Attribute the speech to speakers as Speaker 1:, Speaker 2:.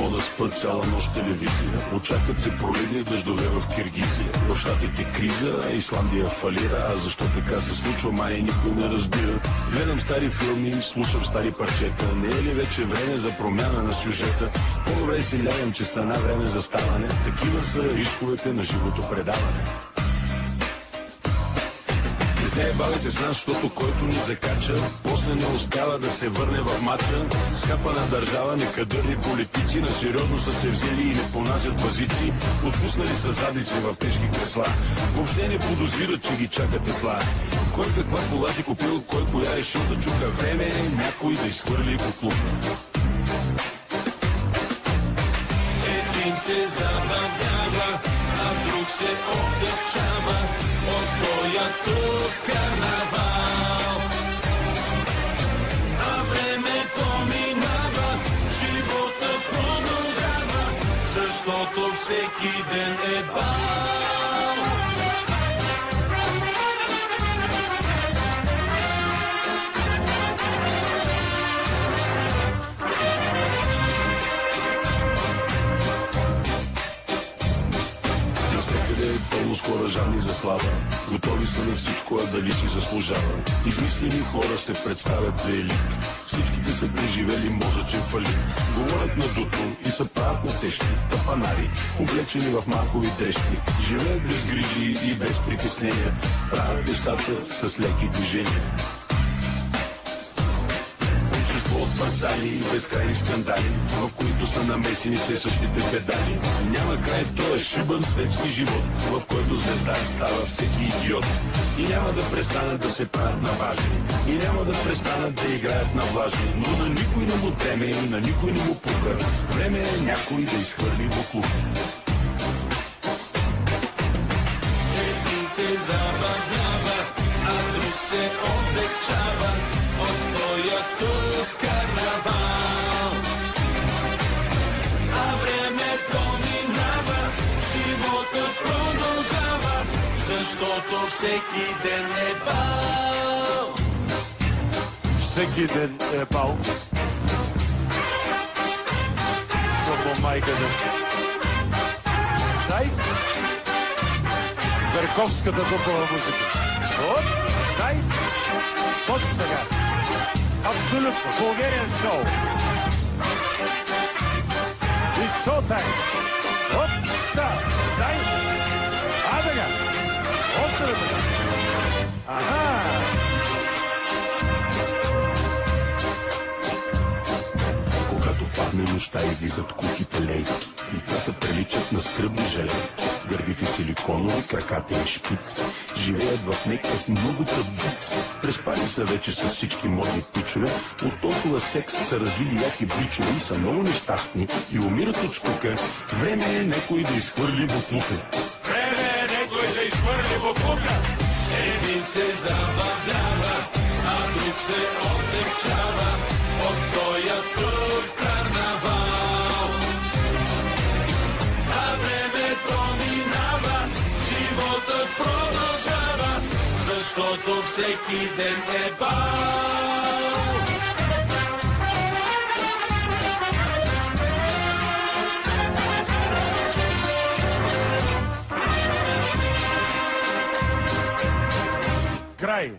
Speaker 1: мога да спят цяла нощ телевизия. Очакват се проливни дъждове в Киргизия. В Щатите криза, Исландия фалира. А защо така се случва, май никой не разбира. Гледам стари филми, слушам стари парчета. Не е ли вече време за промяна на сюжета? По-добре си лягам, че стана време за ставане. Такива са рисковете на живото предаване. Не се бавите с нас, защото който ни закача, после не успява да се върне в матча. Скапана държава, некадърни политици, на сериозно са се взели и не понасят базици. Отпуснали са задници в тежки кресла. Въобще не подозират, че ги чака Тесла. Кой каква кола си купил, кой коя решил да чука. Време е някой да изхвърли буклук. Един се забавлява, а друг се отдъчава от тоя тук карнавал. А времето минава, живота продължава, защото всеки ден е бал. Пълно с хора жадни за слава, готови са на всичко, а дали си заслужава. Измислени хора се представят за елит, всичките са преживели мозъчен фалит. Говорят на дуто и са правят на тежки тапанари, облечени в макови дрежки. Живеят без грижи и без притеснения, правят нещата с леки движения. От парцали и безкрайни скандали, в които са намесени все същите педали. Няма край този шибан светски живот, в който звезда става всеки идиот. И няма да престанат да се правят на важни, и няма да престанат да играят на влажни. Но на никой не му дреме и на никой не му пука. Време е някой да изхвърли буклук. Един се забавлява, а друг се отдечава от тоя тук карнавал. А времето минава, живота продължава, защото всеки ден е бал.
Speaker 2: Всеки ден е бал. Само майката. Дай Берковската топова музика. Оп, дай. Точно така. Абсолютно. Българен шоу. It's show time. Оп, са. Дай. А така. Още веднъж. Аха.
Speaker 1: Когато падне нощта, излизат кухите лейки. Лицата приличат на скръбни жалейки. Гърдите силиконови, краката и шпиц. Живеят в някакъв много тъбвиц. Преспали са вече с всички модни пичове. От толкова секс са развили яки бличове и са много нещастни и умират от скука. Време е някой да изхвърли буклука.
Speaker 2: Време е някой да изхвърли буклука.
Speaker 1: Един се забавлява, а друг се отдечава от тоя тук карнавал. А времето минава, животът продължава, защото всеки ден е бал.
Speaker 2: Край.